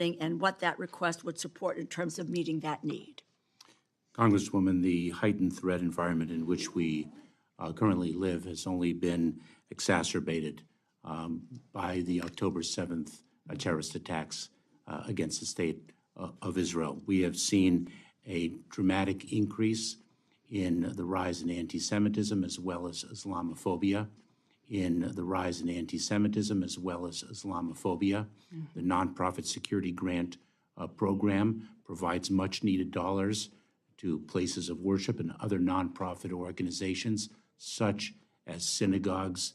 and what that request would support in terms of meeting that need. Congresswoman, the heightened threat environment in which we currently live has only been exacerbated by the October 7th terrorist attacks against the state of Israel. We have seen a dramatic increase in the rise in anti-Semitism as well as Islamophobia, The nonprofit security grant program provides much-needed dollars to places of worship and other nonprofit organizations, such as synagogues,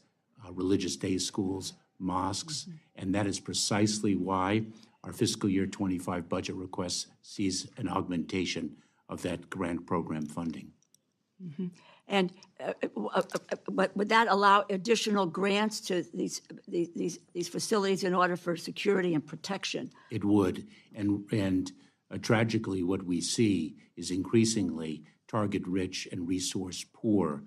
religious day schools, mosques, and that is precisely why our fiscal year 25 budget request sees an augmentation of that grant program funding. And would that allow additional grants to these facilities in order for security and protection? It would, and tragically, what we see is increasingly target-rich and resource-poor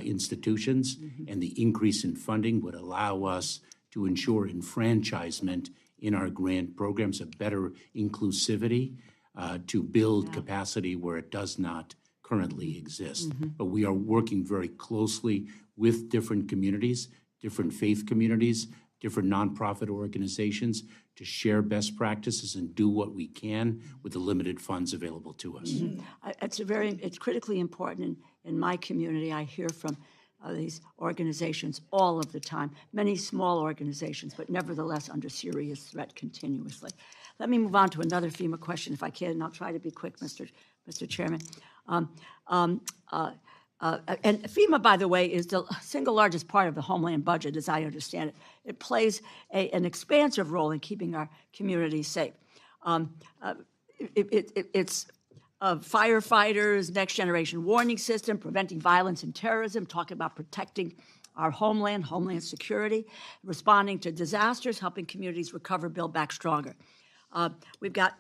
institutions, and the increase in funding would allow us to ensure enfranchisement in our grant programs, a better inclusivity to build capacity where it does not currently exist. But we are working very closely with different communities, different faith communities, different nonprofit organizations to share best practices and do what we can with the limited funds available to us. It's critically important in my community. I hear from these organizations all of the time, many small organizations, but nevertheless under serious threat continuously. Let me move on to another FEMA question, if I can, and I'll try to be quick, Mr. Chairman. And FEMA, by the way, is the single largest part of the Homeland budget, as I understand it. It plays an expansive role in keeping our communities safe. It's firefighters, next generation warning system, preventing violence and terrorism, talking about protecting our homeland, Homeland Security, responding to disasters, helping communities recover, build back stronger. We've got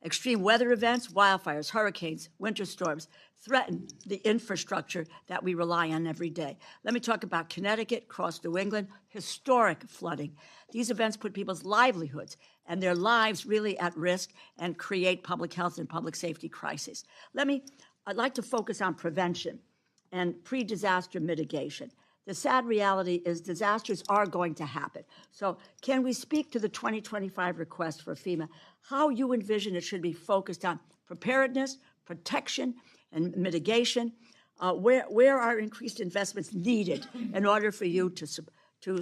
extreme weather events, wildfires, hurricanes, winter storms threaten the infrastructure that we rely on every day. Let me talk about Connecticut, across New England, historic flooding. These events put people's livelihoods and their lives really at risk and create public health and public safety crises. I'd like to focus on prevention and pre-disaster mitigation. The sad reality is disasters are going to happen. So can we speak to the 2025 request for FEMA, how you envision it should be focused on preparedness, protection, and mitigation? Where are increased investments needed in order for you to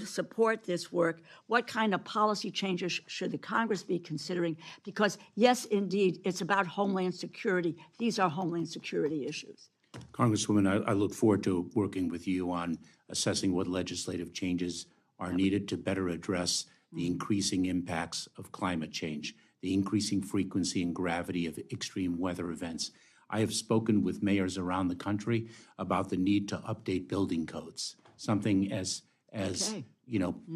support this work? What kind of policy changes should the Congress be considering? Because yes, indeed, it's about Homeland Security. These are Homeland Security issues. Congresswoman, I look forward to working with you on assessing what legislative changes are needed to better address the increasing impacts of climate change, the increasing frequency and gravity of extreme weather events. I have spoken with mayors around the country about the need to update building codes, something as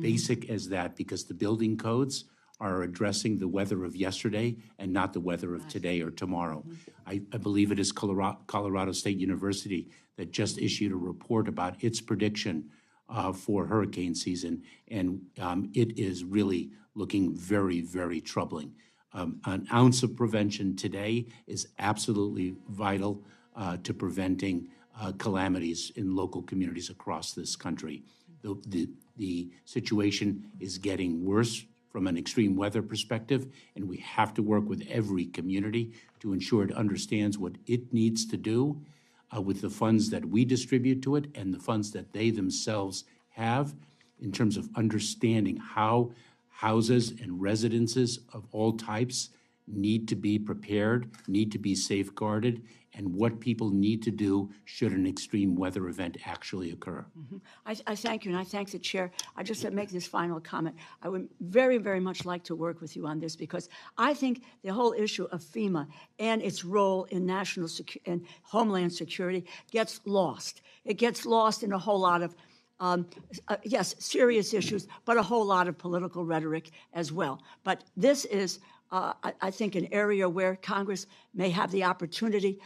basic as that, because the building codes are addressing the weather of yesterday and not the weather of today or tomorrow. I believe it is Colorado State University that just issued a report about its prediction for hurricane season, and it is really looking very, very troubling. An ounce of prevention today is absolutely vital to preventing calamities in local communities across this country. The situation is getting worse from an extreme weather perspective, and we have to work with every community to ensure it understands what it needs to do with the funds that we distribute to it and the funds that they themselves have, in terms of understanding how houses and residences of all types need to be prepared, need to be safeguarded, and what people need to do should an extreme weather event actually occur. I thank you, and I thank the chair. I just want to make this final comment. I would very, very much like to work with you on this, because I think the whole issue of FEMA and its role in national and Homeland Security gets lost. It gets lost in a whole lot of yes, serious issues, but a whole lot of political rhetoric as well. But this is, I think, an area where Congress may have the opportunity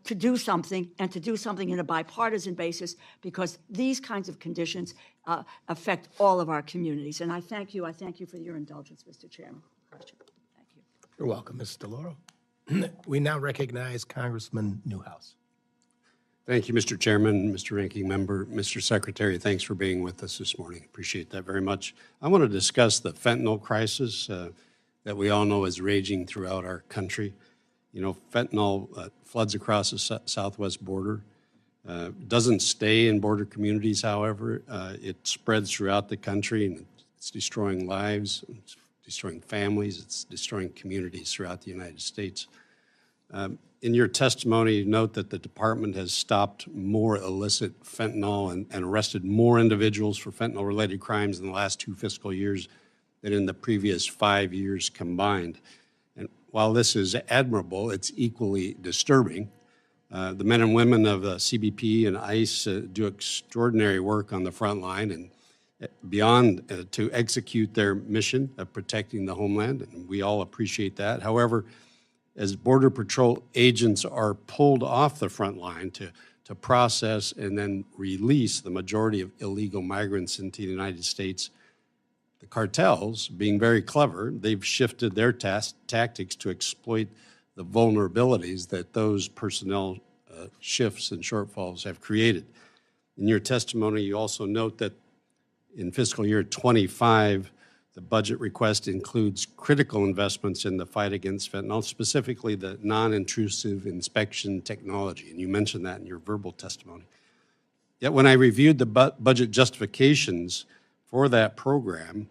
to do something, and to do something in a bipartisan basis, because these kinds of conditions affect all of our communities. And I thank you for your indulgence, Mr. Chairman. question. Thank you. You're welcome, Ms. DeLauro. We now recognize Congressman Newhouse. Thank you, Mr. Chairman, Mr. Ranking Member, Mr. Secretary. Thanks for being with us this morning. Appreciate that very much. I want to discuss the fentanyl crisis that we all know is raging throughout our country. You know, fentanyl floods across the southwest border. Doesn't stay in border communities, however. It spreads throughout the country, and it's destroying lives, it's destroying families, it's destroying communities throughout the United States. In your testimony, you note that the department has stopped more illicit fentanyl and arrested more individuals for fentanyl-related crimes in the last 2 fiscal years than in the previous 5 years combined. And while this is admirable, it's equally disturbing. The men and women of CBP and ICE do extraordinary work on the front line and beyond to execute their mission of protecting the homeland, and we all appreciate that. However, as Border Patrol agents are pulled off the front line to process and then release the majority of illegal migrants into the United States, the cartels, being very clever, they've shifted their tactics to exploit the vulnerabilities that those personnel shifts and shortfalls have created. In your testimony, you also note that in fiscal year 25, the budget request includes critical investments in the fight against fentanyl, specifically the non-intrusive inspection technology, and you mentioned that in your verbal testimony. Yet when I reviewed the budget justifications for that program,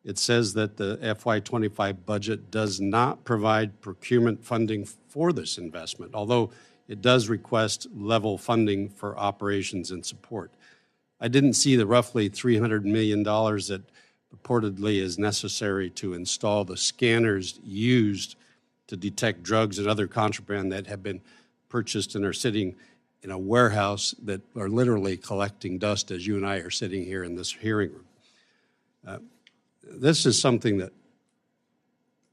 it says that the FY25 budget does not provide procurement funding for this investment, although it does request level funding for operations and support. I didn't see the roughly $300 million that purportedly is necessary to install the scanners used to detect drugs and other contraband that have been purchased and are sitting in a warehouse that are literally collecting dust as you and I are sitting here in this hearing room. This is something that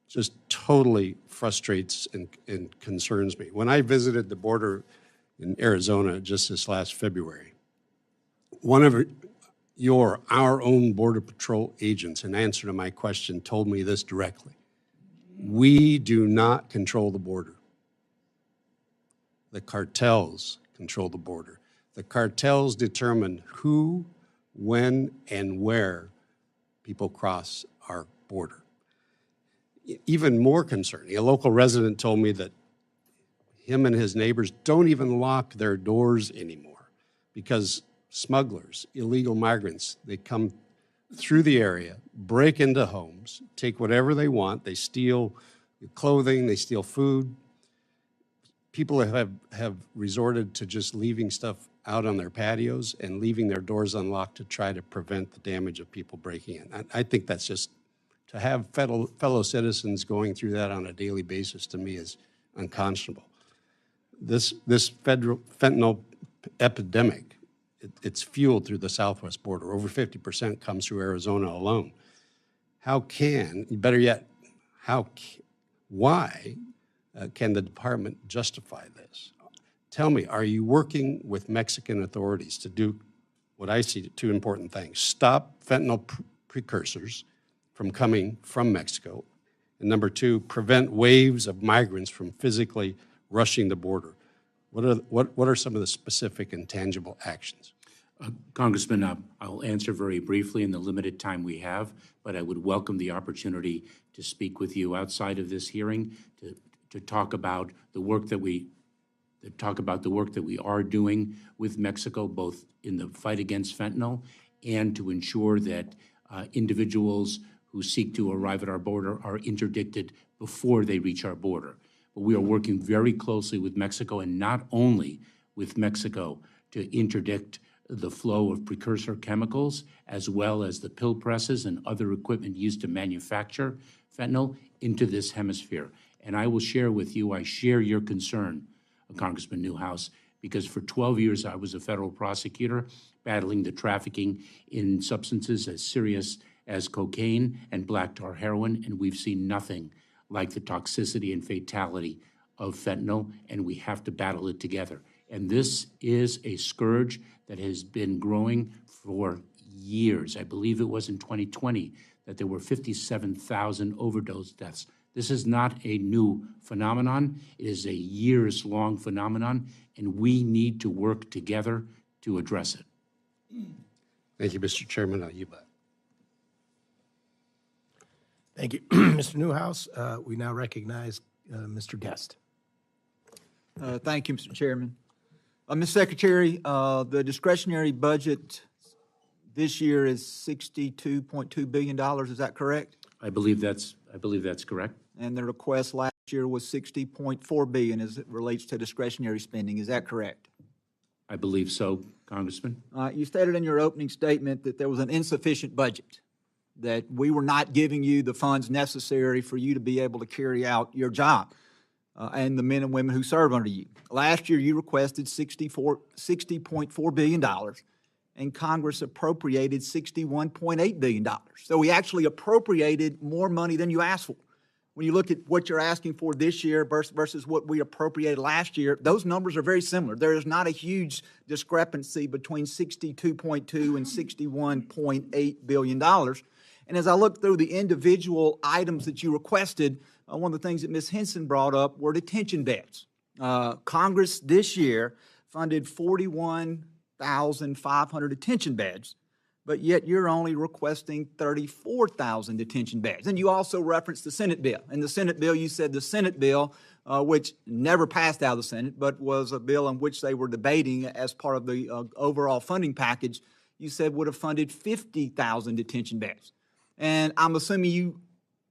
just totally frustrates and concerns me. When I visited the border in Arizona just this last February, one of our own Border Patrol agents, in answer to my question, told me this directly. We do not control the border. The cartels control the border. The cartels determine who, when, and where people cross our border. Even more concerning, a local resident told me that him and his neighbors don't even lock their doors anymore because smugglers, illegal migrants, they come through the area, break into homes, take whatever they want. They steal clothing, they steal food. People have resorted to just leaving stuff out on their patios and leaving their doors unlocked to try to prevent the damage of people breaking in. I think that's just, to have fellow citizens going through that on a daily basis, to me, is unconscionable. This federal fentanyl epidemic, it's fueled through the southwest border. Over 50% comes through Arizona alone. How can, better yet, why can the department justify this? Tell me, are you working with Mexican authorities to do what I see 2 important things? Stop fentanyl precursors from coming from Mexico, and number 2, prevent waves of migrants from physically rushing the border. What are some of the specific and tangible actions? Congressman, I'll answer very briefly in the limited time we have, but I would welcome the opportunity to speak with you outside of this hearing to talk about the work that we are doing with Mexico, both in the fight against fentanyl and to ensure that individuals who seek to arrive at our border are interdicted before they reach our border. But we are working very closely with Mexico, and not only with Mexico, to interdict the flow of precursor chemicals, as well as the pill presses and other equipment used to manufacture fentanyl into this hemisphere. And I will share with you, I share your concern, Congressman Newhouse, because for 12 years I was a federal prosecutor battling the trafficking in substances as serious as cocaine and black tar heroin, and we've seen nothing like the toxicity and fatality of fentanyl, and we have to battle it together. And this is a scourge that has been growing for years. I believe it was in 2020 that there were 57,000 overdose deaths. This is not a new phenomenon. It is a years-long phenomenon, and we need to work together to address it. Thank you, Mr. Chairman. Now you bet. Thank you, Mr. Newhouse. We now recognize Mr. Guest. Thank you, Mr. Chairman. Ms. Secretary, the discretionary budget this year is $62.2 billion. Is that correct? I believe that's correct. And the request last year was $60.4 billion as it relates to discretionary spending. Is that correct? I believe so, Congressman. You stated in your opening statement that there was an insufficient budget, that we were not giving you the funds necessary for you to be able to carry out your job and the men and women who serve under you. Last year, you requested $60.4 billion, and Congress appropriated $61.8 billion. So we actually appropriated more money than you asked for. When you look at what you're asking for this year versus what we appropriated last year, those numbers are very similar. There is not a huge discrepancy between $62.2 and $61.8 billion. And as I look through the individual items that you requested, one of the things that Ms. Henson brought up were detention beds. Congress this year funded 41,500 detention beds, but yet you're only requesting 34,000 detention beds. And you also referenced the Senate bill. In the Senate bill, you said the Senate bill, which never passed out of the Senate, but was a bill in which they were debating as part of the overall funding package, you said would have funded 50,000 detention beds. And I'm assuming you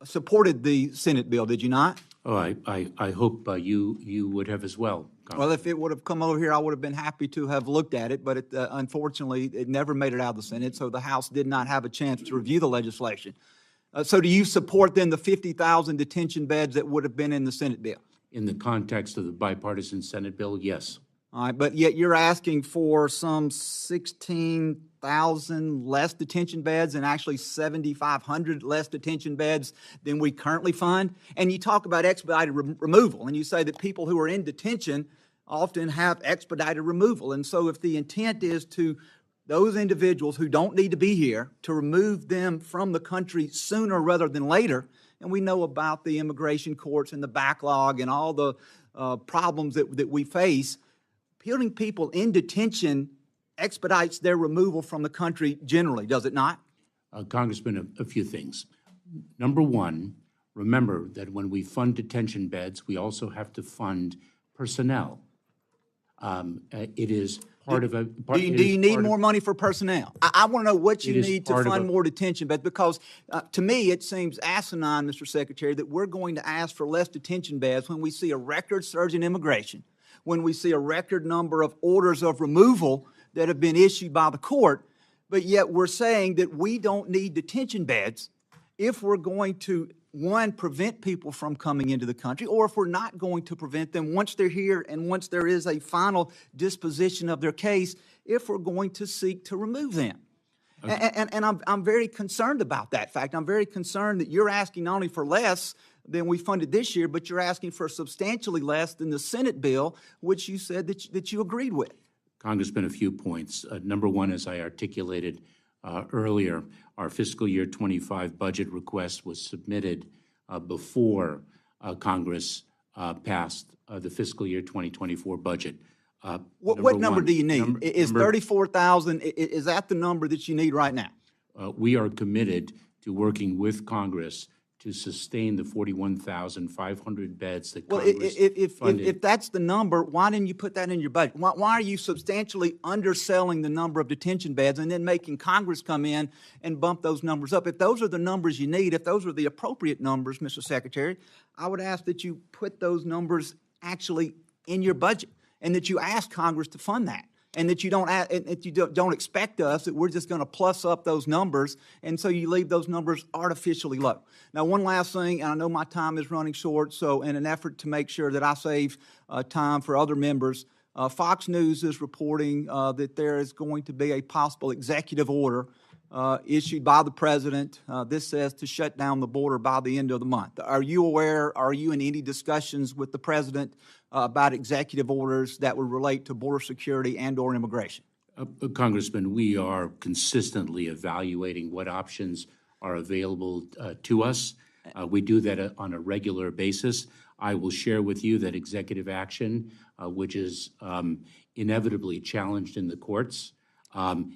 supported the Senate bill, did you not? Oh, I hope you would have as well, Congressman. Well, if it would have come over here, I would have been happy to have looked at it, but unfortunately, it never made it out of the Senate, so the House did not have a chance to review the legislation. So do you support then the 50,000 detention beds that would have been in the Senate bill? In the context of the bipartisan Senate bill, yes. All right, but yet you're asking for some 16,000 less detention beds and actually 7,500 less detention beds than we currently fund. And you talk about expedited removal, and you say that people who are in detention often have expedited removal. And so if the intent is to those individuals who don't need to be here, to remove them from the country sooner rather than later, and we know about the immigration courts and the backlog and all the problems that we face, putting people in detention expedites their removal from the country generally, does it not? Congressman, a few things. Number one, remember that when we fund detention beds, we also have to fund personnel. It is part of a... Do you need more money for personnel? I want to know what you need to fund more detention beds, because to me, it seems asinine, Mr. Secretary, that we're going to ask for less detention beds when we see a record surge in immigration, when we see a record number of orders of removal that have been issued by the court, but yet we're saying that we don't need detention beds if we're going to, one, prevent people from coming into the country, or if we're not going to prevent them once they're here and once there is a final disposition of their case, if we're going to seek to remove them. Okay. And I'm very concerned about that fact. I'm very concerned that you're asking not only for less than we funded this year, but you're asking for substantially less than the Senate bill, which you said that you agreed with. Congressman, a few points. Number one, as I articulated earlier, our fiscal year 25 budget request was submitted before Congress passed the fiscal year 2024 budget. What number do you need? Is 34,000, is that the number that you need right now? We are committed to working with Congress to sustain the 41,500 beds that Congress funded. If that's the number, why didn't you put that in your budget? Why are you substantially underselling the number of detention beds and then making Congress come in and bump those numbers up? If those are the numbers you need, if those are the appropriate numbers, Mr. Secretary, I would ask that you put those numbers actually in your budget and that you ask Congress to fund that. And that you don't expect us that we're just going to plus up those numbers, and so you leave those numbers artificially low. Now, one last thing, and I know my time is running short, so in an effort to make sure that I save time for other members, Fox News is reporting that there is going to be a possible executive order issued by the president. This says to shut down the border by the end of the month. Are you aware, are you in any discussions with the president about executive orders that would relate to border security and or immigration? Congressman, we are consistently evaluating what options are available to us. We do that on a regular basis. I will share with you that executive action, which is inevitably challenged in the courts,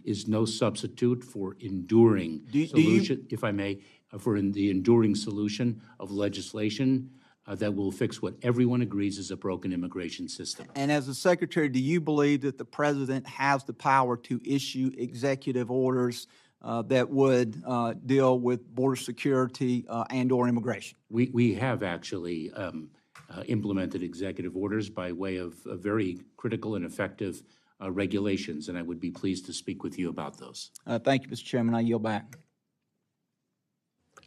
is no substitute for enduring solution, if I may, the enduring solution of legislation that will fix what everyone agrees is a broken immigration system. And as a secretary, do you believe that the president has the power to issue executive orders that would deal with border security and/or immigration? We have actually implemented executive orders by way of very critical and effective regulations, and I would be pleased to speak with you about those. Thank you, Mr. Chairman. I yield back.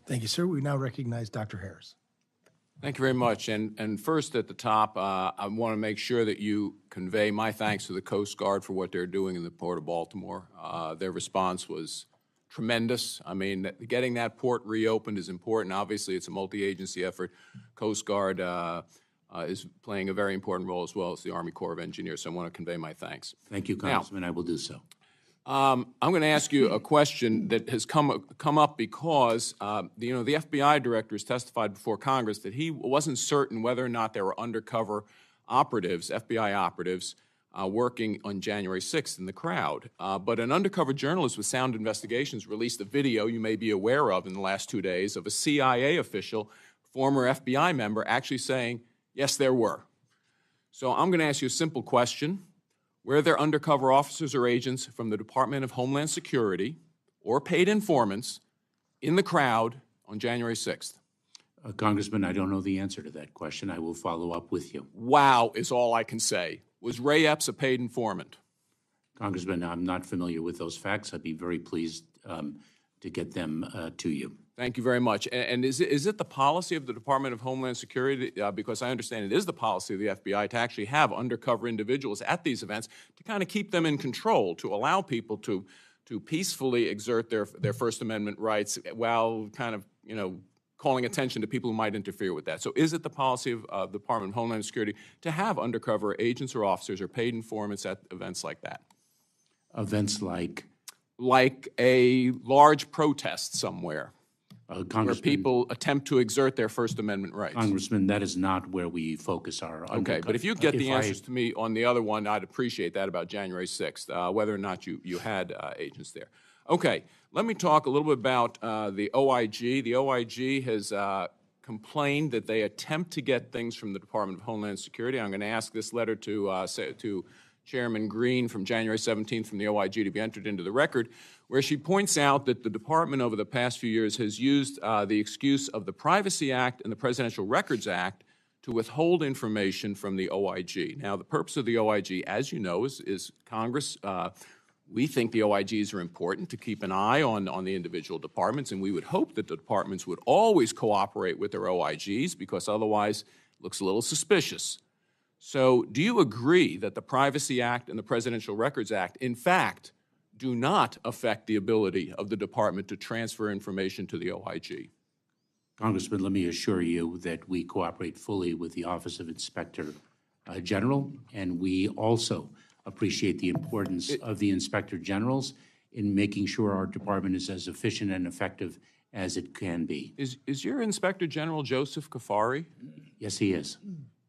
Thank you, sir. We now recognize Dr. Harris. Thank you very much. And first at the top, I want to make sure that you convey my thanks to the Coast Guard for what they're doing in the Port of Baltimore. Their response was tremendous. I mean, getting that port reopened is important. Obviously, it's a multi-agency effort. Coast Guard is playing a very important role, as well as the Army Corps of Engineers. So I want to convey my thanks. Thank you, Congressman. I will do so. I'm going to ask you a question that has come up because the FBI director has testified before Congress that he wasn't certain whether or not there were undercover operatives, FBI operatives, working on January 6th in the crowd. But an undercover journalist with Sound Investigations released a video you may be aware of in the last 2 days of a CIA official, former FBI member, actually saying, yes, there were. So I'm going to ask you a simple question. Were there undercover officers or agents from the Department of Homeland Security or paid informants in the crowd on January 6th? Congressman, I don't know the answer to that question. I will follow up with you. Wow is all I can say. Was Ray Epps a paid informant? Congressman, I'm not familiar with those facts. I'd be very pleased to get them to you. Thank you very much. And is it the policy of the Department of Homeland Security, because I understand it is the policy of the FBI to actually have undercover individuals at these events to kind of keep them in control, to allow people to peacefully exert their First Amendment rights while kind of, calling attention to people who might interfere with that. So is it the policy of the Department of Homeland Security to have undercover agents or officers or paid informants at events like that? Events like? Like a large protest somewhere. Where Congressman, people attempt to exert their First Amendment rights. Congressman, that is not where we focus our Okay, but if you get the answers to me on the other one, I'd appreciate that about January 6th, whether or not you had agents there. Okay, let me talk a little bit about the OIG. The OIG has complained that they attempt to get things from the Department of Homeland Security. I'm going to ask this letter to Chairman Green from January 17th from the OIG to be entered into the record, where she points out that the department over the past few years has used the excuse of the Privacy Act and the Presidential Records Act to withhold information from the OIG. Now, the purpose of the OIG, as you know, is Congress. We think the OIGs are important to keep an eye on the individual departments, and we would hope that the departments would always cooperate with their OIGs, because otherwise it looks a little suspicious. So do you agree that the Privacy Act and the Presidential Records Act, in fact, do not affect the ability of the department to transfer information to the OIG? Congressman, let me assure you that we cooperate fully with the Office of Inspector General, and we also appreciate the importance of the Inspector Generals in making sure our department is as efficient and effective as it can be. Is your Inspector General Joseph Kafari? Yes, he is.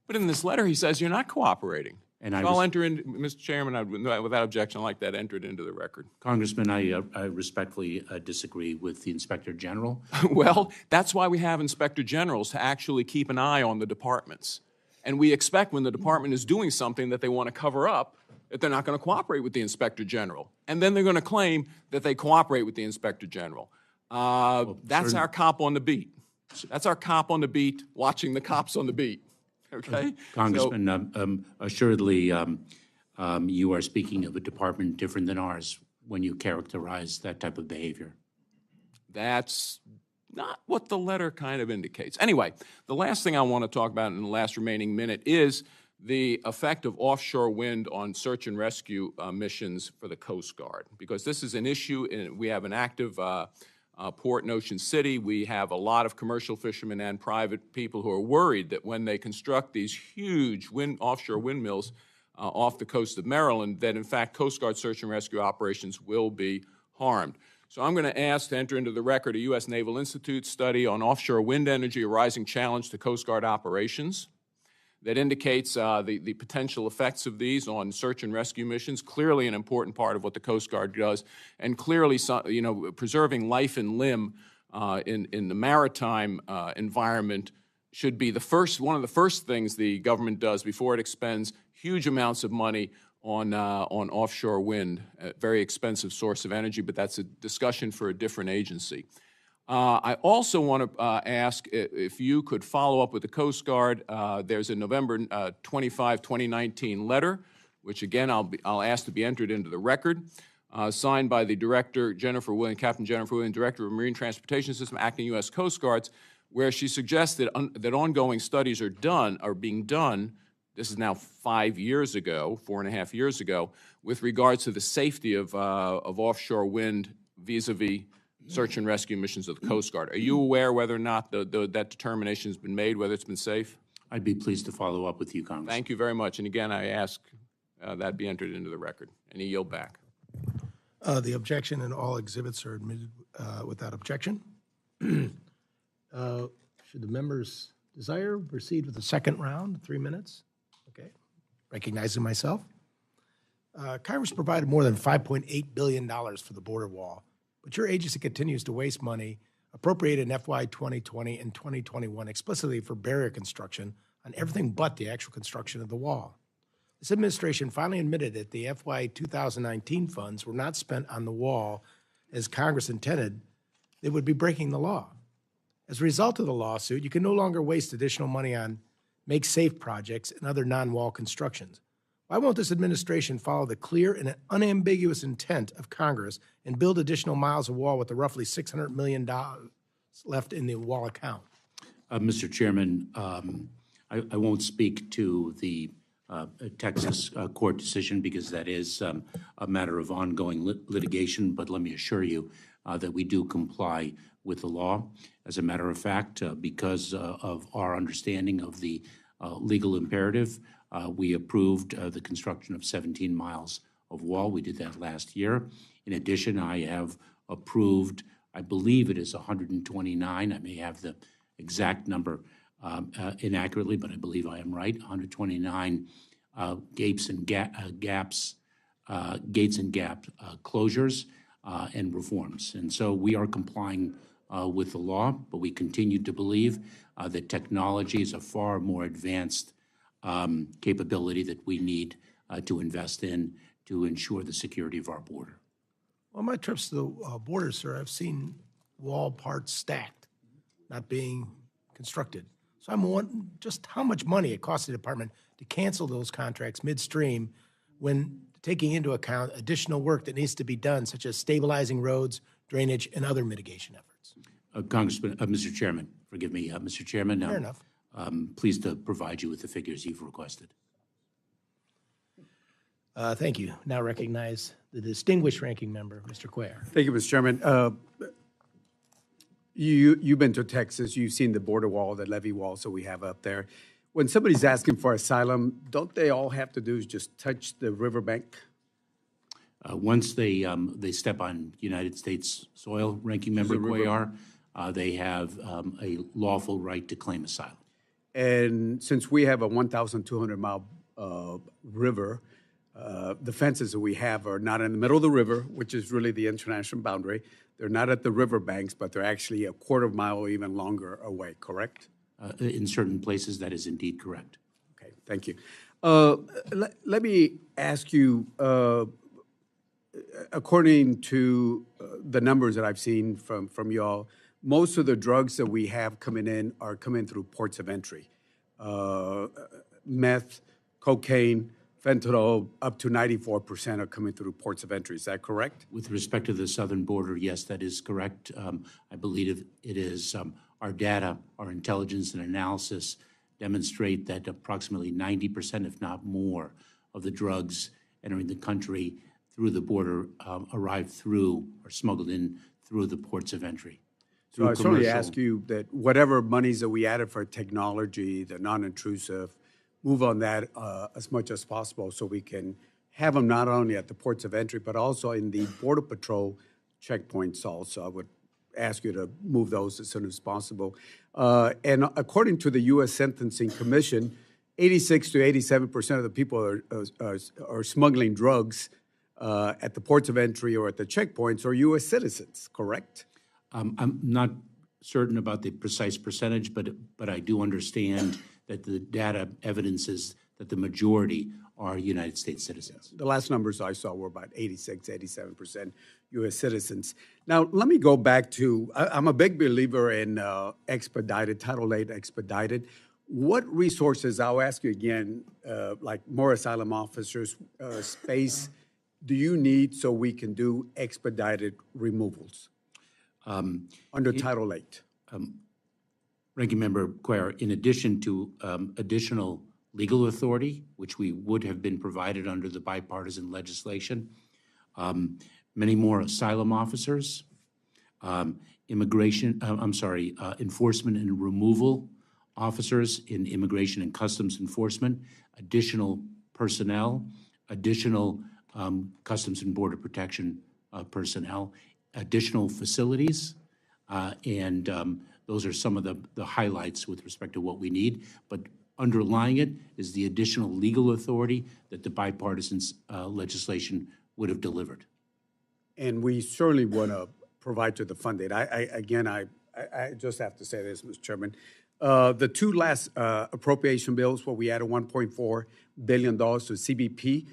But in this letter, he says you're not cooperating. And so I'll enter in, Mr. Chairman, without objection, I'd like that entered into the record. Congressman, I respectfully disagree with the Inspector General. Well, that's why we have Inspector Generals, to actually keep an eye on the departments. And we expect when the department is doing something that they want to cover up, that they're not going to cooperate with the Inspector General. And then they're going to claim that they cooperate with the Inspector General. That's our cop on the beat. That's our cop on the beat, watching the cops on the beat. Okay? Congressman, assuredly, you are speaking of a department different than ours when you characterize that type of behavior. That's not what the letter kind of indicates. Anyway, the last thing I want to talk about in the last remaining minute is the effect of offshore wind on search and rescue missions for the Coast Guard, because this is an issue. We have an active port in Ocean City. We have a lot of commercial fishermen and private people who are worried that when they construct these huge offshore windmills off the coast of Maryland, that in fact Coast Guard search and rescue operations will be harmed. So I'm going to ask to enter into the record a U.S. Naval Institute study on offshore wind energy, a rising challenge to Coast Guard operations, that indicates the potential effects of these on search and rescue missions, clearly an important part of what the Coast Guard does, and clearly preserving life and limb in the maritime environment should be one of the first things the government does before it expends huge amounts of money on offshore wind, a very expensive source of energy, but that's a discussion for a different agency. I also want to ask if you could follow up with the Coast Guard. There's a November 25, 2019 letter, which again I'll ask to be entered into the record, signed by the Director, Captain Jennifer Williams, Director of Marine Transportation System, acting U.S. Coast Guards, where she suggests that ongoing studies are being done. This is now 4.5 years ago, with regards to the safety of offshore wind vis-a-vis search and rescue missions of the Coast Guard. Are you aware whether or not that determination has been made, whether it's been safe? I'd be pleased to follow up with you, Congressman. Thank you very much. And again, I ask that be entered into the record. And I yield back. The objection and all exhibits are admitted without objection. Should the members desire, proceed with the second round, 3 minutes? Okay. Recognizing myself. Congress provided more than $5.8 billion for the border wall, but your agency continues to waste money appropriated in FY 2020 and 2021 explicitly for barrier construction on everything but the actual construction of the wall. This administration finally admitted that the FY 2019 funds were not spent on the wall as Congress intended. They would be breaking the law. As a result of the lawsuit, you can no longer waste additional money on make safe projects and other non-wall constructions. Why won't this administration follow the clear and unambiguous intent of Congress and build additional miles of wall with the roughly $600 million left in the wall account? Mr. Chairman, I won't speak to the Texas court decision because that is a matter of ongoing litigation, but let me assure you that we do comply with the law. As a matter of fact, because of our understanding of the legal imperative, we approved the construction of 17 miles of wall. We did that last year. In addition, I have approved, I believe it is 129. I may have the exact number inaccurately, but I believe I am right. 129 gates and gap closures and reforms. And so we are complying with the law, but we continue to believe that technology is a far more advanced capability that we need to invest in to ensure the security of our border. On my trips to the border, sir, I've seen wall parts stacked, not being constructed. So I'm wondering just how much money it costs the department to cancel those contracts midstream when taking into account additional work that needs to be done, such as stabilizing roads, drainage, and other mitigation efforts. Congressman, Mr. Chairman, forgive me, Mr. Chairman. Fair enough. Pleased to provide you with the figures you've requested. Thank you. Now recognize the distinguished ranking member, Mr. Cuellar. Thank you, Mr. Chairman. You've been to Texas. You've seen the border wall, the levee wall, so we have up there. When somebody's asking for asylum, don't they all have to do is just touch the riverbank? Once they step on United States soil, ranking member Cuellar, they have a lawful right to claim asylum. And since we have a 1,200-mile river, the fences that we have are not in the middle of the river, which is really the international boundary. They're not at the riverbanks, but they're actually a quarter mile or even longer away, correct? In certain places, that is indeed correct. Okay, thank you. Let me ask you, according to the numbers that I've seen from y'all, most of the drugs that we have coming in are coming through ports of entry. Meth, cocaine, fentanyl, up to 94% are coming through ports of entry. Is that correct? With respect to the southern border, yes, that is correct. I believe it is our data, our intelligence and analysis demonstrate that approximately 90%, if not more, of the drugs entering the country through the border arrive through or smuggled in through the ports of entry. So I certainly ask you that whatever monies that we added for technology, the non-intrusive, move on that as much as possible so we can have them not only at the ports of entry, but also in the Border Patrol checkpoints also. I would ask you to move those as soon as possible. And according to the U.S. Sentencing Commission, 86 to 87% of the people are smuggling drugs at the ports of entry or at the checkpoints are U.S. citizens, correct? I'm not certain about the precise percentage, but I do understand that the data evidences that the majority are United States citizens. The last numbers I saw were about 86, 87% U.S. citizens. Now, let me go back to, I'm a big believer in expedited, Title VIII expedited. What resources, I'll ask you again, like more asylum officers, space, do you need so we can do expedited removals under Title VIII? Ranking Member Cuellar, in addition to additional legal authority, which we would have been provided under the bipartisan legislation, many more asylum officers, enforcement and removal officers in immigration and customs enforcement, additional personnel, additional customs and border protection personnel, additional facilities, and those are some of the highlights with respect to what we need. But underlying it is the additional legal authority that the bipartisan legislation would have delivered. And we certainly want to provide to the funding. I just have to say this, Mr. Chairman. The two last appropriation bills where we added $1.4 billion to CBP,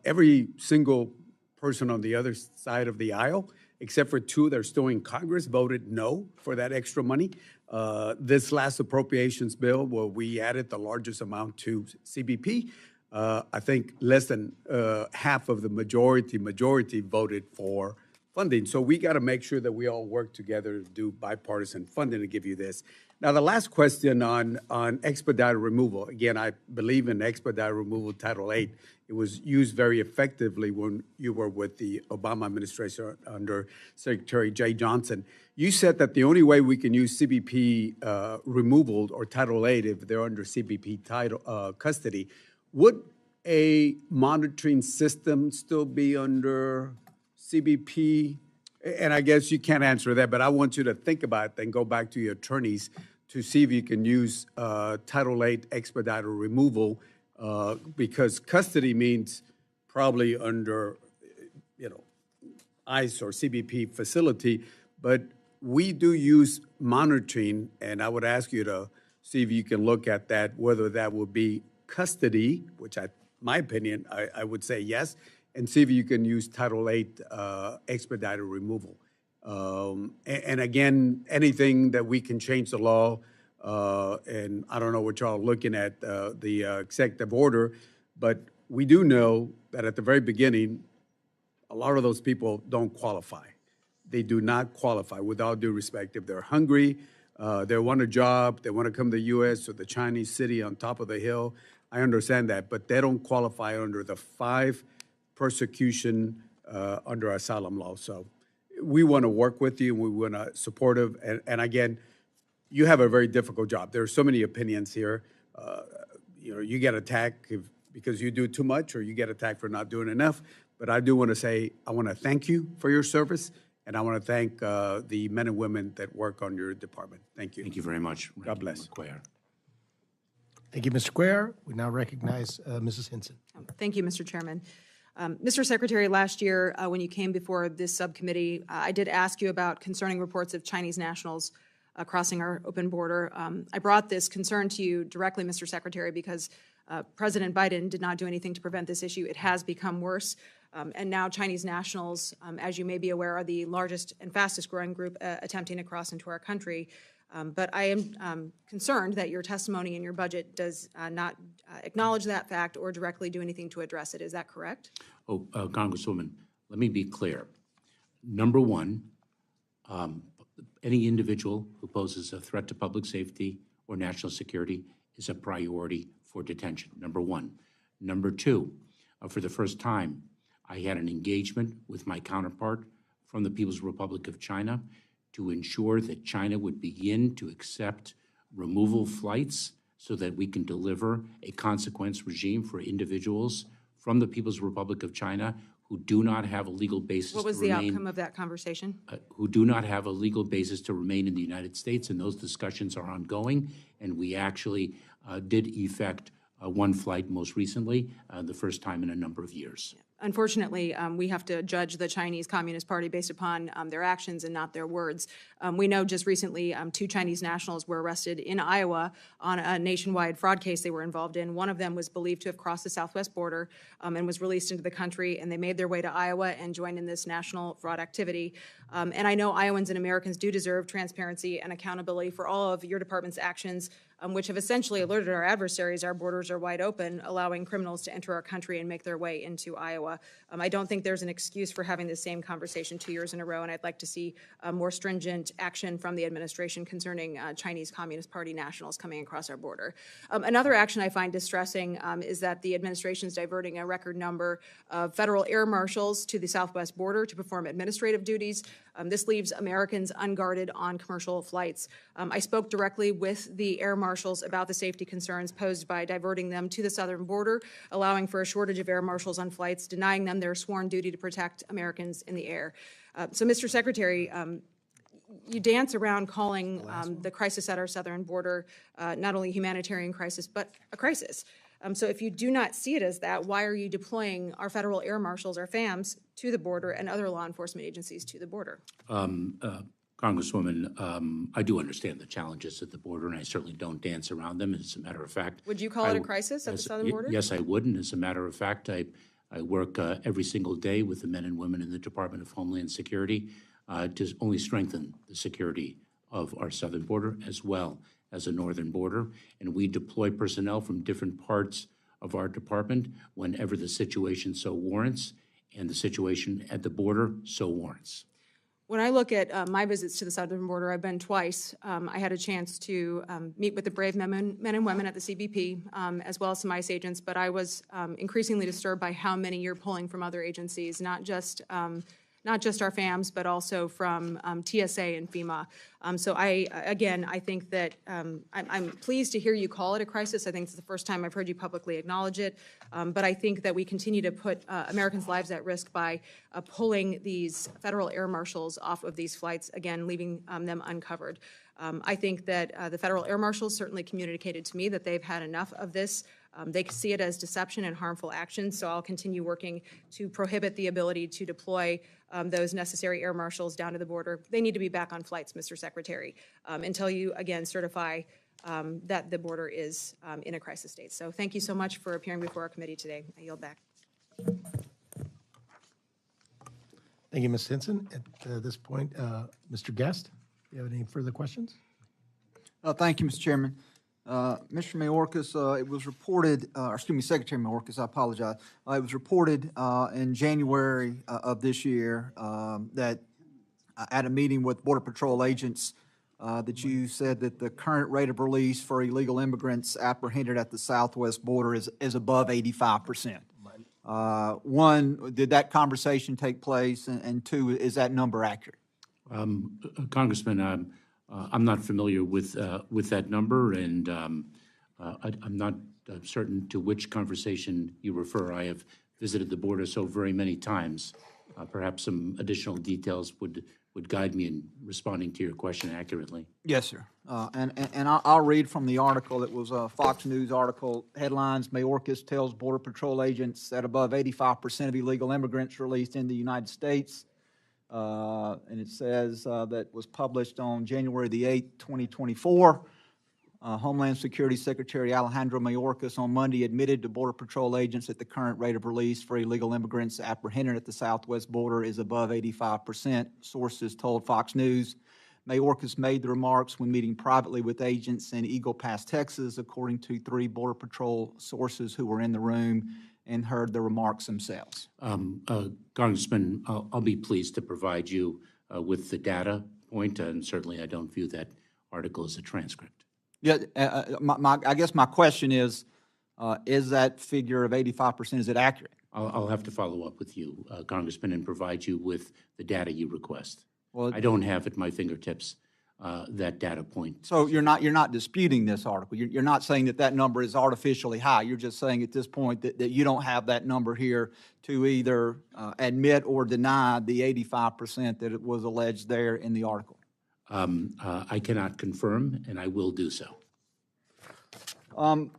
every single person on the other side of the aisle, except for two that are still in Congress, voted no for that extra money. This last appropriations bill, where we added the largest amount to CBP, I think less than half of the majority voted for funding. So we got to make sure that we all work together to do bipartisan funding to give you this. Now, the last question on expedited removal. Again, I believe in expedited removal, Title VIII. It was used very effectively when you were with the Obama administration under Secretary Jay Johnson. You said that the only way we can use CBP removal or Title VIII if they're under CBP custody. Would a monitoring system still be under CBP? And I guess you can't answer that, but I want you to think about it and go back to your attorneys to see if you can use Title VIII expedited removal because custody means probably under, ICE or CBP facility, but we do use monitoring, and I would ask you to see if you can look at that, whether that would be custody, which my opinion, I would say yes, and see if you can use Title VIII expedited removal. And again, anything that we can change the law, and I don't know what y'all are looking at, the executive order, but we do know that at the very beginning, a lot of those people don't qualify. They do not qualify, with all due respect. If they're hungry, they want a job, they want to come to the U.S. or the Chinese city on top of the hill, I understand that, but they don't qualify under the 5 persecution under asylum law. So we want to work with you, and we want to supportive. And again, you have a very difficult job. There are so many opinions here. You get attacked because you do too much, or you get attacked for not doing enough. But I do want to say, I want to thank you for your service, and I want to thank the men and women that work on your department. Thank you. Thank you very much. God bless. Cuellar. Thank you, Mr. Cuellar. We now recognize Mrs. Hinson. Thank you, Mr. Chairman. Mr. Secretary, last year when you came before this subcommittee, I did ask you about concerning reports of Chinese nationals crossing our open border. I brought this concern to you directly, Mr. Secretary, because President Biden did not do anything to prevent this issue. It has become worse. And now Chinese nationals, as you may be aware, are the largest and fastest growing group attempting to cross into our country. But I am concerned that your testimony and your budget does not acknowledge that fact or directly do anything to address it. Is that correct? Congresswoman, let me be clear. Number one, any individual who poses a threat to public safety or national security is a priority for detention, number one. Number two, for the first time, I had an engagement with my counterpart from the People's Republic of China to ensure that China would begin to accept removal flights so that we can deliver a consequence regime for individuals from the People's Republic of China who do not have a legal basis What was to the remain, outcome of that conversation? who do not have a legal basis to remain in the United States, and those discussions are ongoing. And we actually did effect one flight most recently, the first time in a number of years. Unfortunately, we have to judge the Chinese Communist Party based upon their actions and not their words. We know just recently 2 Chinese nationals were arrested in Iowa on a nationwide fraud case they were involved in. One of them was believed to have crossed the southwest border and was released into the country, and they made their way to Iowa and joined in this national fraud activity. And I know Iowans and Americans do deserve transparency and accountability for all of your department's actions, which have essentially alerted our adversaries our borders are wide open, allowing criminals to enter our country and make their way into Iowa. I don't think there's an excuse for having the same conversation 2 years in a row, and I'd like to see more stringent action from the administration concerning Chinese Communist Party nationals coming across our border. Another action I find distressing is that the administration is diverting a record number of federal air marshals to the southwest border to perform administrative duties. This leaves Americans unguarded on commercial flights. I spoke directly with the air marshals about the safety concerns posed by diverting them to the southern border, allowing for a shortage of air marshals on flights, denying them their sworn duty to protect Americans in the air. So, Mr. Secretary, you dance around calling the crisis at our southern border not only a humanitarian crisis, but a crisis. So if you do not see it as that, why are you deploying our federal air marshals, our FAMs, to the border and other law enforcement agencies to the border? Congresswoman, I do understand the challenges at the border, and I certainly don't dance around them. As a matter of fact, Would you call it a crisis at the southern border? Yes, I would. And as a matter of fact, I work every single day with the men and women in the Department of Homeland Security to only strengthen the security of our southern border as well as a northern border. And we deploy personnel from different parts of our department whenever the situation so warrants and the situation at the border so warrants. When I look at my visits to the southern border, I've been twice. I had a chance to meet with the brave men and women at the CBP, as well as some ICE agents, but I was increasingly disturbed by how many you're pulling from other agencies, not just our FAMs, but also from TSA and FEMA. So I think that I'm pleased to hear you call it a crisis. I think it's the first time I've heard you publicly acknowledge it. But I think that we continue to put Americans' lives at risk by pulling these federal air marshals off of these flights, again, leaving them uncovered. I think that the federal air marshals certainly communicated to me that they've had enough of this. They see it as deception and harmful actions, so I'll continue working to prohibit the ability to deploy those necessary air marshals down to the border. They need to be back on flights, Mr. Secretary, until you, again, certify that the border is in a crisis state. So thank you so much for appearing before our committee today. I yield back. Thank you, Ms. Hinson. At this point, Mr. Guest, do you have any further questions? Thank you, Mr. Chairman. Mr. Mayorkas, it was reported, Secretary Mayorkas, I apologize. It was reported in January of this year that at a meeting with Border Patrol agents that you said that the current rate of release for illegal immigrants apprehended at the southwest border is above 85%. One, did that conversation take place? And two, is that number accurate? Congressman, I'm not familiar with that number, and I'm not certain to which conversation you refer. I have visited the border so very many times. Perhaps some additional details would guide me in responding to your question accurately. Yes, sir. And I'll read from the article. It was a Fox News article. Headlines: Mayorkas tells Border Patrol agents that above 85% of illegal immigrants released in the United States. And it says that was published on January the 8th, 2024. Homeland Security Secretary Alejandro Mayorkas on Monday admitted to Border Patrol agents that the current rate of release for illegal immigrants apprehended at the southwest border is above 85%. Sources told Fox News. Mayorkas made the remarks when meeting privately with agents in Eagle Pass, Texas, according to 3 Border Patrol sources who were in the room and heard the remarks themselves. Congressman, I'll be pleased to provide you with the data point, and certainly I don't view that article as a transcript. Yeah, I guess my question is that figure of 85%, is it accurate? I'll have to follow up with you, Congressman, and provide you with the data you request. Well, I don't have at my fingertips that data point. So you're not disputing this article. You're not saying that that number is artificially high. You're just saying at this point that you don't have that number here to either admit or deny the 85% that it was alleged there in the article. I cannot confirm, and I will do so. Mr.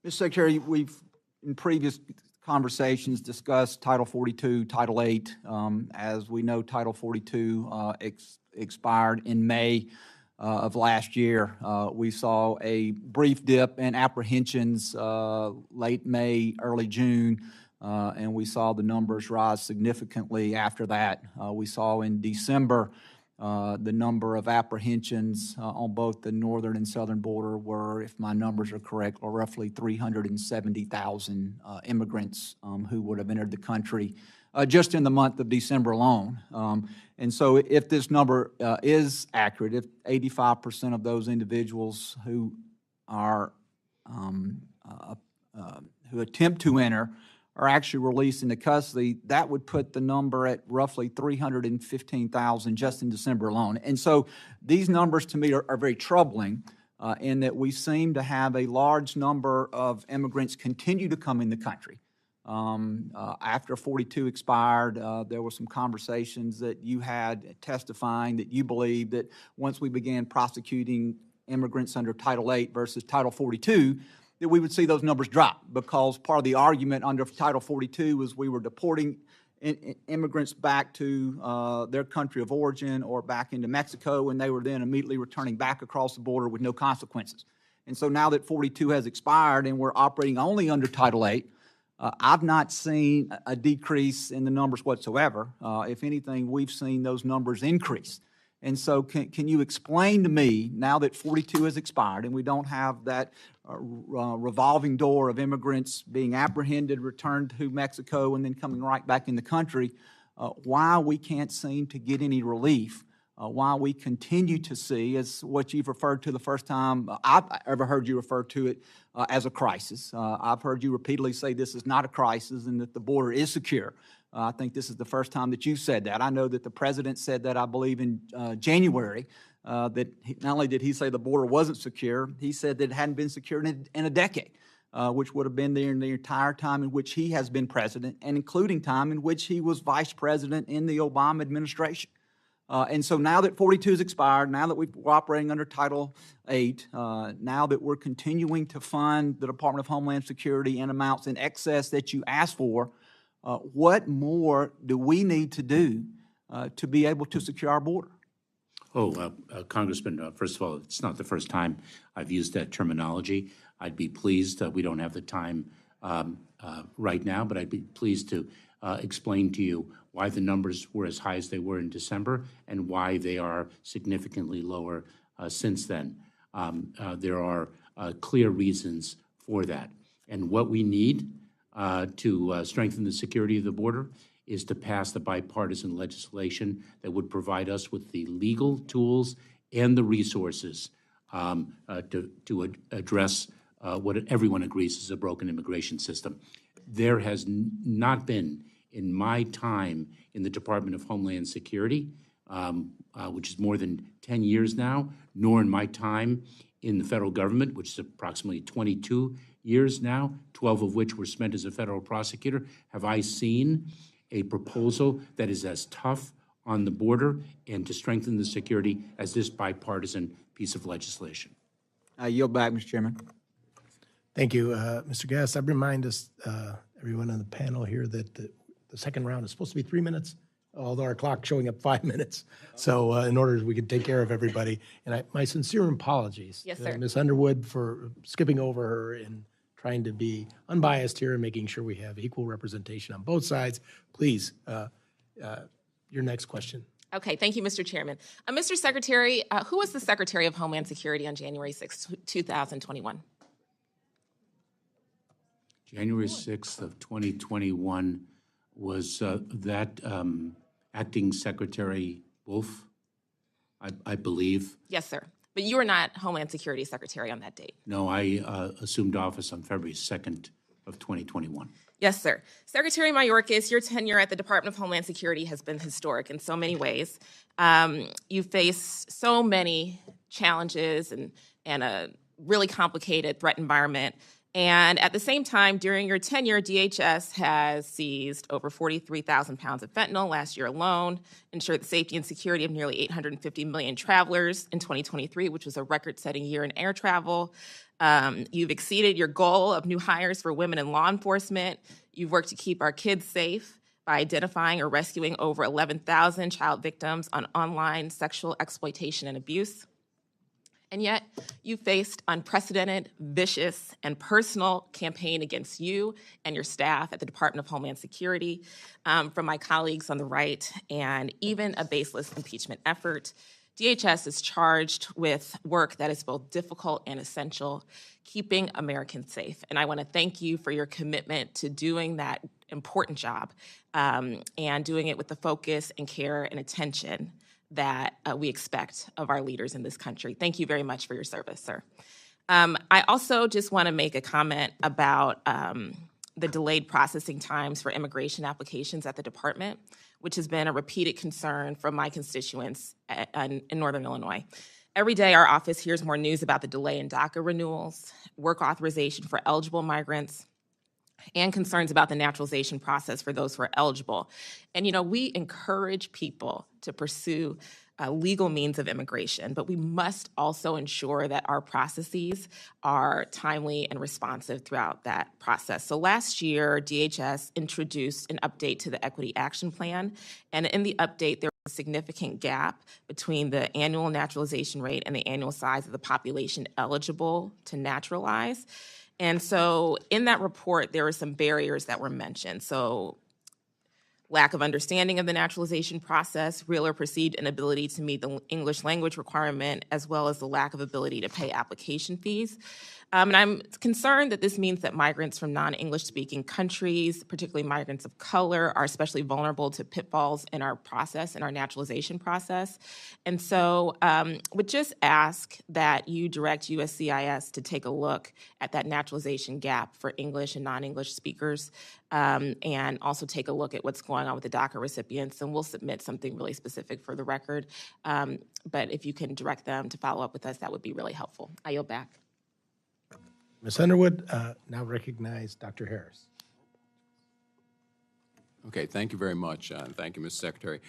Secretary, we've in previous conversations discussed Title 42, Title 8. As we know, Title 42 expired in May of last year. We saw a brief dip in apprehensions late May, early June, and we saw the numbers rise significantly after that. We saw in December the number of apprehensions on both the northern and southern border were, if my numbers are correct, are roughly 370,000 immigrants who would have entered the country just in the month of December alone. And so if this number is accurate, if 85% of those individuals who are who attempt to enter are actually released into custody, that would put the number at roughly 315,000 just in December alone. And so these numbers to me are very troubling in that we seem to have a large number of immigrants continue to come in the country. After 42 expired, there were some conversations that you had testifying that you believe that once we began prosecuting immigrants under Title 8 versus Title 42, that we would see those numbers drop, because part of the argument under Title 42 was we were deporting immigrants back to their country of origin or back into Mexico, and they were then immediately returning back across the border with no consequences. And so now that 42 has expired and we're operating only under Title 8, I've not seen a decrease in the numbers whatsoever. If anything, we've seen those numbers increase. And so can you explain to me, now that 42 has expired and we don't have that revolving door of immigrants being apprehended, returned to Mexico, and then coming right back in the country, why we can't seem to get any relief, why we continue to see, as what you've referred to the first time I've ever heard you refer to it as a crisis. I've heard you repeatedly say this is not a crisis and that the border is secure. I think this is the first time that you've said that. I know that the president said that, I believe, in January, that not only did he say the border wasn't secure, he said that it hadn't been secure in a decade, which would have been there in the entire time in which he has been president, and including time in which he was vice president in the Obama administration. And so now that 42 has expired, now that we're operating under Title 8, now that we're continuing to fund the Department of Homeland Security in amounts in excess that you asked for, what more do we need to do to be able to secure our border? Congressman, first of all, it's not the first time I've used that terminology. I'd be pleased, we don't have the time right now, but I'd be pleased to explain to you why the numbers were as high as they were in December and why they are significantly lower since then. There are clear reasons for that. And what we need to strengthen the security of the border is to pass the bipartisan legislation that would provide us with the legal tools and the resources to address what everyone agrees is a broken immigration system. There has not been, in my time in the Department of Homeland Security, which is more than 10 years now, nor in my time in the federal government, which is approximately 22 years now, 12 of which were spent as a federal prosecutor, have I seen a proposal that is as tough on the border and to strengthen the security as this bipartisan piece of legislation. I yield back, Mr. Chairman. Thank you, Mr. Gass. I remind us, everyone on the panel here, that the second round is supposed to be 3 minutes, although our clock's showing up 5 minutes. So in order we can take care of everybody. And my sincere apologies to Ms. Underwood for skipping over her and trying to be unbiased here and making sure we have equal representation on both sides. Please, your next question. Okay, thank you, Mr. Chairman. Mr. Secretary, who was the Secretary of Homeland Security on January 6, 2021? January 6th of 2021 was that Acting Secretary Wolf, I believe. Yes, sir. But you were not Homeland Security Secretary on that date. No, I assumed office on February 2nd, of 2021. Yes, sir. Secretary Mayorkas, your tenure at the Department of Homeland Security has been historic in so many ways. You face so many challenges and a really complicated threat environment. And at the same time, during your tenure, DHS has seized over 43,000 pounds of fentanyl last year alone, ensured the safety and security of nearly 850 million travelers in 2023, which was a record-setting year in air travel. You've exceeded your goal of new hires for women in law enforcement. You've worked to keep our kids safe by identifying or rescuing over 11,000 child victims on online sexual exploitation and abuse. And yet, you faced unprecedented, vicious, and personal campaign against you and your staff at the Department of Homeland Security from my colleagues on the right, and even a baseless impeachment effort. DHS is charged with work that is both difficult and essential, keeping Americans safe. And I want to thank you for your commitment to doing that important job and doing it with the focus and care and attention that we expect of our leaders in this country. Thank you very much for your service, sir. I also just want to make a comment about the delayed processing times for immigration applications at the department, which has been a repeated concern from my constituents in Northern Illinois. Every day, our office hears more news about the delay in DACA renewals, work authorization for eligible migrants, and concerns about the naturalization process for those who are eligible. And, you know, we encourage people to pursue legal means of immigration, but we must also ensure that our processes are timely and responsive throughout that process. So last year, DHS introduced an update to the Equity Action Plan, and in the update, there was a significant gap between the annual naturalization rate and the annual size of the population eligible to naturalize. And so in that report, there were some barriers that were mentioned. So lack of understanding of the naturalization process, real or perceived inability to meet the English language requirement, as well as the lack of ability to pay application fees. And I'm concerned that this means that migrants from non-English speaking countries, particularly migrants of color, are especially vulnerable to pitfalls in our process, in our naturalization process. And so would just ask that you direct USCIS to take a look at that naturalization gap for English and non-English speakers, and also take a look at what's going on with the DACA recipients. And we'll submit something really specific for the record. But if you can direct them to follow up with us, that would be really helpful. I yield back. Ms. Underwood, now recognize Dr. Harris. Okay, thank you very much, and thank you, Mr. Secretary.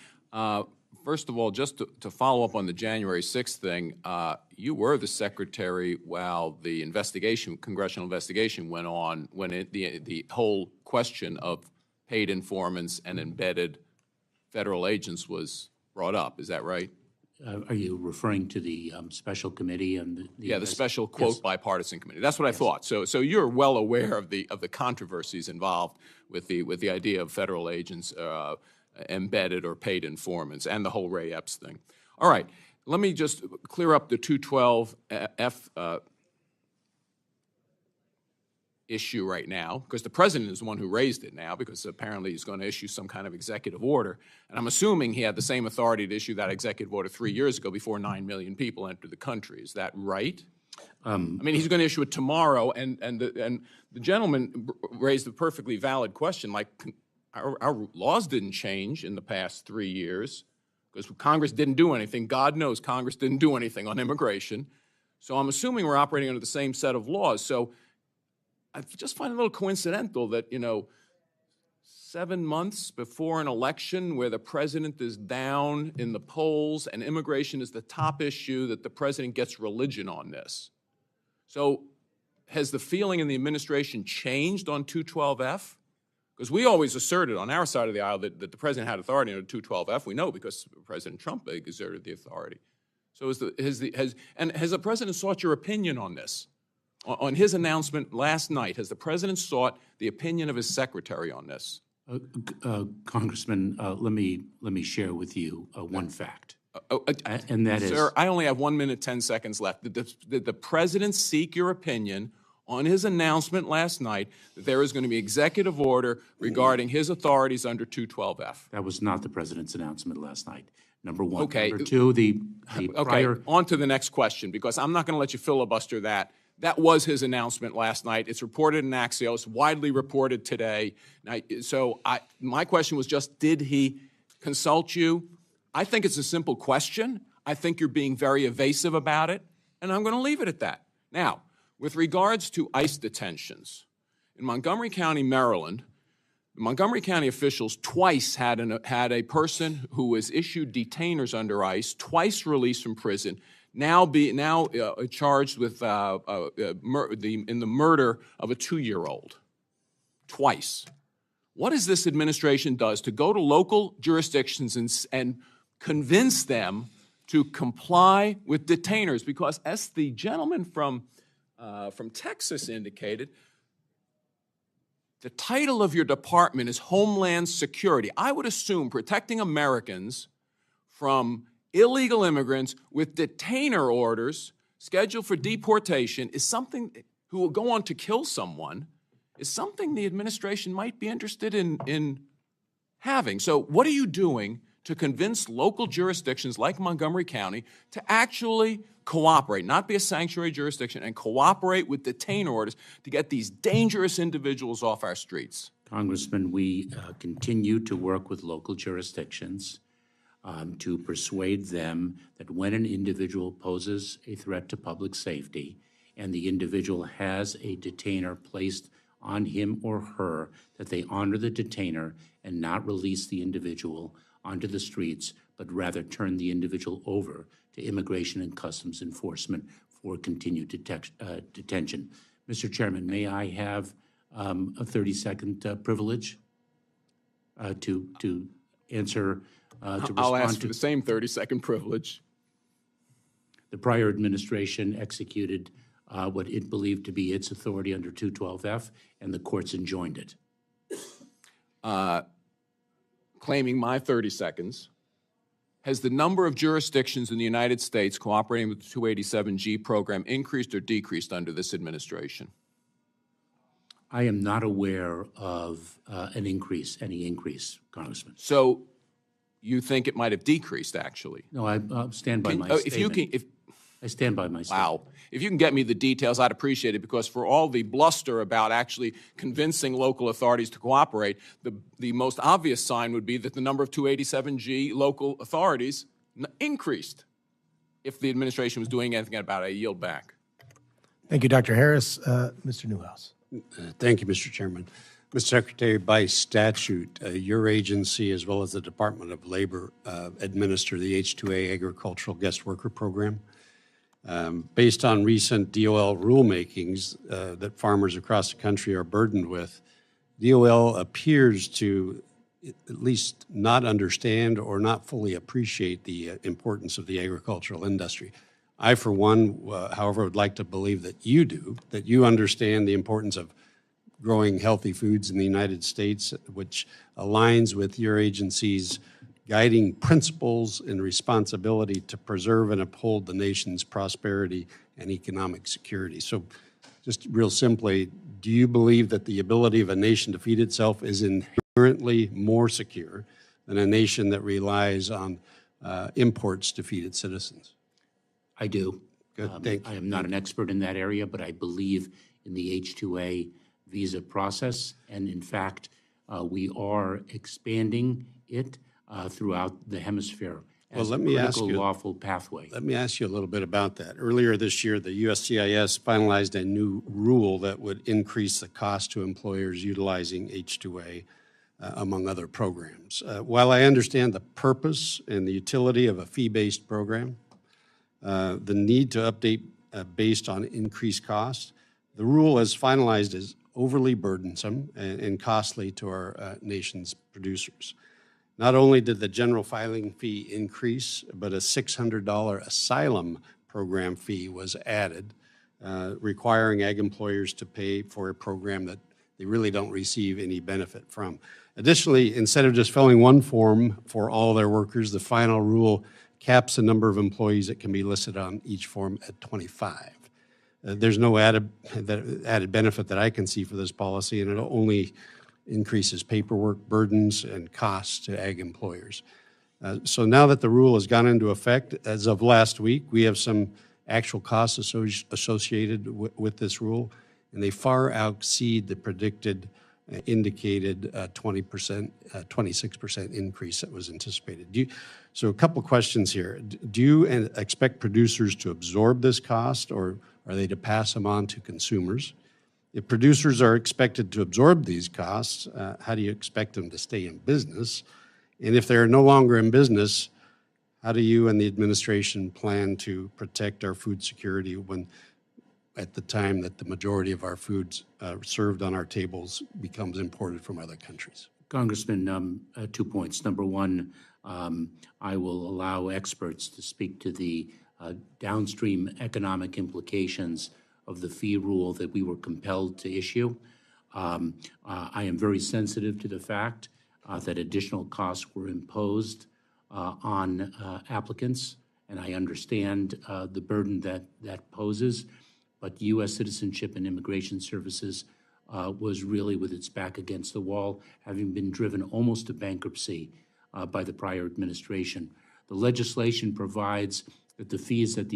First of all, just to follow up on the January 6th thing, you were the secretary while the investigation, congressional investigation went on, when the whole question of paid informants and embedded federal agents was brought up. Is that right? Are you referring to the special committee and the special quote bipartisan committee? That's what I thought. So you're well aware of the controversies involved with the idea of federal agents embedded or paid informants and the whole Ray Epps thing. All right, let me just clear up the 212F issue right now, because the president is the one who raised it now, because apparently he's going to issue some kind of executive order. And I'm assuming he had the same authority to issue that executive order 3 years ago before 9 million people entered the country. Is that right? I mean, he's going to issue it tomorrow, and the gentleman raised a perfectly valid question, like our laws didn't change in the past 3 years because Congress didn't do anything. God knows Congress didn't do anything on immigration. So I'm assuming we're operating under the same set of laws. So I just find it a little coincidental that, 7 months before an election where the president is down in the polls and immigration is the top issue, that the president gets religion on this. So has the feeling in the administration changed on 212F? Because we always asserted on our side of the aisle that the president had authority under 212F. We know because President Trump exerted the authority. So has the president sought your opinion on this? On his announcement last night, has the president sought the opinion of his secretary on this? Congressman, let me share with you one fact, and that is, sir, I only have 1 minute, 10 seconds left. Did the president seek your opinion on his announcement last night that there is going to be executive order regarding his authorities under 212F? that was not the president's announcement last night. Number one. Okay. Number two, the Okay, prior. on to the next question, because I'm not going to let you filibuster that That was his announcement last night. It's reported in Axios, widely reported today. My question was just, did he consult you? I think it's a simple question. I think you're being very evasive about it, and I'm going to leave it at that. Now, with regards to ICE detentions, in Montgomery County, Maryland, Montgomery County officials twice had a person who was issued detainers under ICE, twice released from prison, now charged with in the murder of a 2-year-old. Twice. What is this administration does to go to local jurisdictions and convince them to comply with detainers? Because as the gentleman from Texas indicated, the title of your department is Homeland Security. I would assume protecting Americans from illegal immigrants with detainer orders scheduled for deportation is something who will go on to kill someone, is something the administration might be interested in having. So what are you doing to convince local jurisdictions like Montgomery County to actually cooperate, not be a sanctuary jurisdiction, and cooperate with detainer orders to get these dangerous individuals off our streets? Congressman, we continue to work with local jurisdictions to persuade them that when an individual poses a threat to public safety and the individual has a detainer placed on him or her, that they honor the detainer and not release the individual onto the streets, but rather turn the individual over to Immigration and Customs Enforcement for continued detention. Mr. Chairman, may I have a 30-second privilege to answer, I'll ask for the same 30-second privilege. The prior administration executed what it believed to be its authority under 212F, and the courts enjoined it. Claiming my 30 seconds, has the number of jurisdictions in the United States cooperating with the 287G program increased or decreased under this administration? I am not aware of any increase, Congressman. So you think it might have decreased, actually? No, I stand by my statement. I stand by my statement. Wow. If you can get me the details, I'd appreciate it, because for all the bluster about actually convincing local authorities to cooperate, the most obvious sign would be that the number of 287G local authorities increased. If the administration was doing anything about it, I yield back. Thank you, Dr. Harris. Mr. Newhouse. Thank you, Mr. Chairman. Mr. Secretary, by statute, your agency as well as the Department of Labor administer the H-2A Agricultural Guest Worker Program. Based on recent DOL rulemakings that farmers across the country are burdened with, DOL appears to at least not understand or not fully appreciate the importance of the agricultural industry. I, for one, however, would like to believe that you do, that you understand the importance of growing healthy foods in the United States, which aligns with your agency's guiding principles and responsibility to preserve and uphold the nation's prosperity and economic security. So just real simply, do you believe that the ability of a nation to feed itself is inherently more secure than a nation that relies on imports to feed its citizens? I do. Good, thank you. I am not an expert in that area, but I believe in the H-2A visa process, and in fact, we are expanding it throughout the hemisphere as a critical lawful pathway. Let me ask you a little bit about that. Earlier this year, the USCIS finalized a new rule that would increase the cost to employers utilizing H-2A, among other programs. While I understand the purpose and the utility of a fee-based program, the need to update based on increased costs, the rule as finalized is overly burdensome and costly to our nation's producers. Not only did the general filing fee increase, but a $600 asylum program fee was added, requiring ag employers to pay for a program that they really don't receive any benefit from. Additionally, instead of just filling one form for all their workers, the final rule caps the number of employees that can be listed on each form at 25. There's no added benefit that I can see for this policy, and it only increases paperwork burdens and costs to ag employers. So now that the rule has gone into effect as of last week, we have some actual costs associated with this rule, and they far exceed the predicted, indicated 20%, 26% increase that was anticipated. So a couple questions here. Do you expect producers to absorb this cost, or are they to pass them on to consumers? If producers are expected to absorb these costs, how do you expect them to stay in business? And if they're no longer in business, how do you and the administration plan to protect our food security when, at the time that the majority of our foods served on our tables becomes imported from other countries? Congressman, 2 points. Number one, I will allow experts to speak to the downstream economic implications of the fee rule that we were compelled to issue. I am very sensitive to the fact that additional costs were imposed on applicants, and I understand the burden that poses. But U.S. Citizenship and Immigration Services was really with its back against the wall, having been driven almost to bankruptcy by the prior administration. The legislation provides that the fees that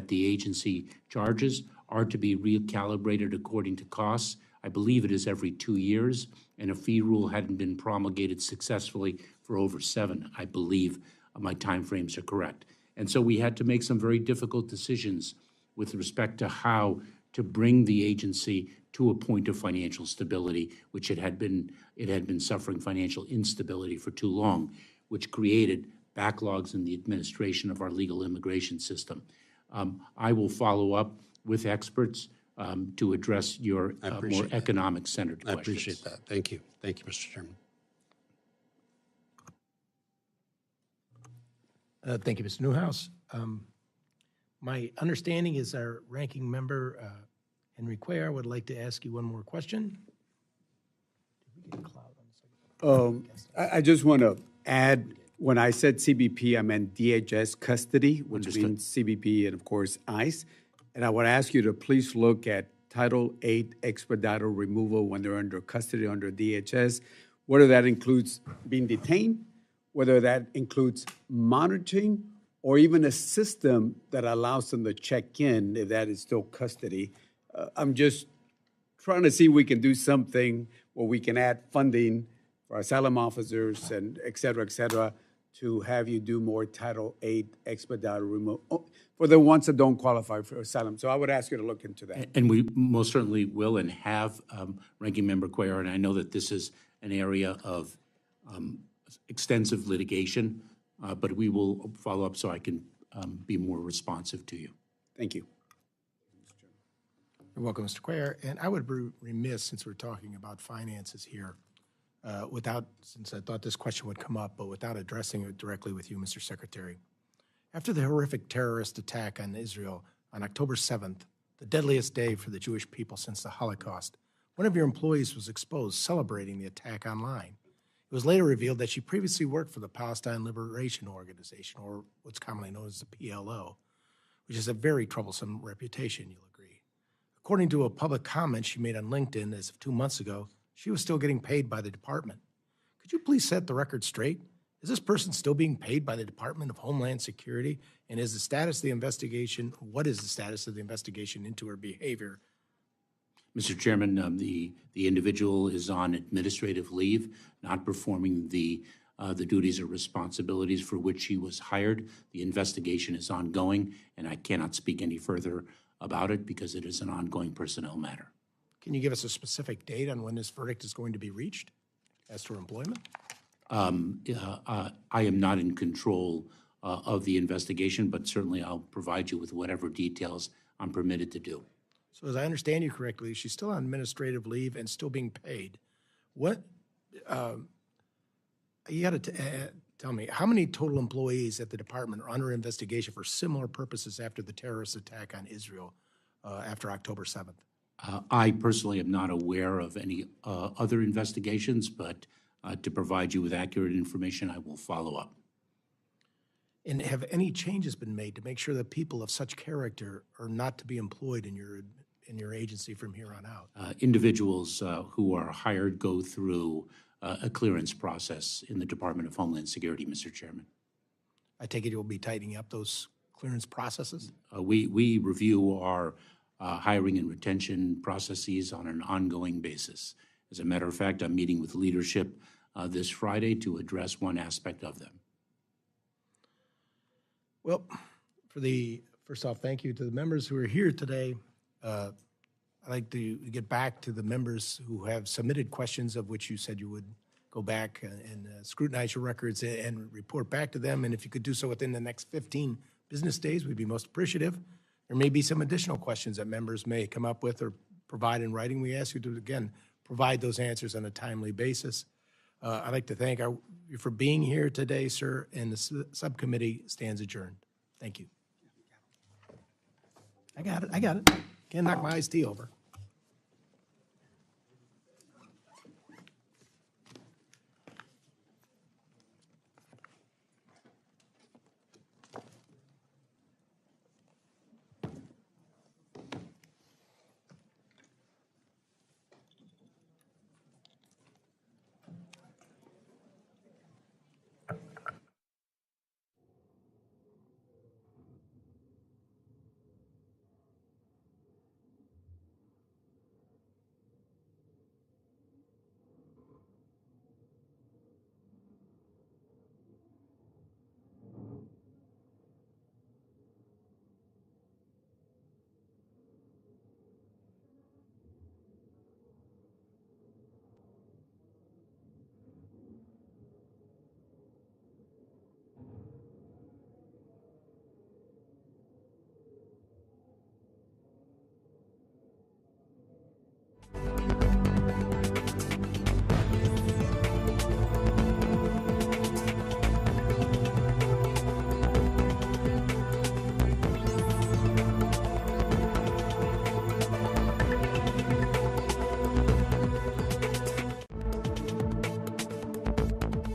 the agency charges are to be recalibrated according to costs. I believe it is every 2 years, and a fee rule hadn't been promulgated successfully for over 7. I believe my timeframes are correct. And so we had to make some very difficult decisions with respect to how to bring the agency to a point of financial stability, which it had been suffering financial instability for too long, which created backlogs in the administration of our legal immigration system. I will follow up with experts to address your more economic-centered questions. I appreciate that. Thank you. Thank you, Mr. Chairman. Thank you, Mr. Newhouse. My understanding is our ranking member, Henry Cuellar, would like to ask you one more question. I just want to add, when I said CBP, I meant DHS custody, which means CBP and, of course, ICE. And I would ask you to please look at Title 8 expedited removal when they're under custody under DHS, whether that includes being detained, whether that includes monitoring, or even a system that allows them to check in if that is still custody. I'm just trying to see if we can do something where we can add funding for asylum officers and et cetera, to have you do more Title 8 expedited removal for the ones that don't qualify for asylum. So I would ask you to look into that. And we most certainly will and have, Ranking Member Cuellar, and I know that this is an area of extensive litigation, but we will follow up so I can be more responsive to you. Thank you. You're welcome, Mr. Cuellar. And I would be remiss, since we're talking about finances here, since I thought this question would come up, but without addressing it directly with you, Mr. Secretary. After the horrific terrorist attack on Israel on October 7th, the deadliest day for the Jewish people since the Holocaust, one of your employees was exposed celebrating the attack online. It was later revealed that she previously worked for the Palestine Liberation Organization, or what's commonly known as the PLO, which is a very troublesome reputation, you'll agree. According to a public comment she made on LinkedIn as of 2 months ago, she was still getting paid by the department. Could you please set the record straight? Is this person still being paid by the Department of Homeland Security? And is the status of the investigation, what is the status of the investigation into her behavior? Mr. Chairman, the individual is on administrative leave, not performing the duties or responsibilities for which she was hired. The investigation is ongoing, and I cannot speak any further about it because it is an ongoing personnel matter. Can you give us a specific date on when this verdict is going to be reached as to her employment? I am not in control of the investigation, but certainly I'll provide you with whatever details I'm permitted to do. So as I understand you correctly, she's still on administrative leave and still being paid. What, you got to tell me, how many total employees at the department are under investigation for similar purposes after the terrorist attack on Israel after October 7th? I personally am not aware of any other investigations, but to provide you with accurate information, I will follow up. And have any changes been made to make sure that people of such character are not to be employed in your agency from here on out? Individuals who are hired go through a clearance process in the Department of Homeland Security, Mr. Chairman. I take it you'll be tightening up those clearance processes? We review our hiring and retention processes on an ongoing basis. As a matter of fact, I'm meeting with leadership this Friday to address one aspect of them. Well, first off, thank you to the members who are here today. I'd like to get back to the members who have submitted questions, of which you said you would go back and scrutinize your records and report back to them. And if you could do so within the next 15 business days, we'd be most appreciative. There may be some additional questions that members may come up with or provide in writing. We ask you to, again, provide those answers on a timely basis. I'd like to thank you for being here today, sir, and the subcommittee stands adjourned. Thank you. I got it. Can't knock my iced tea over.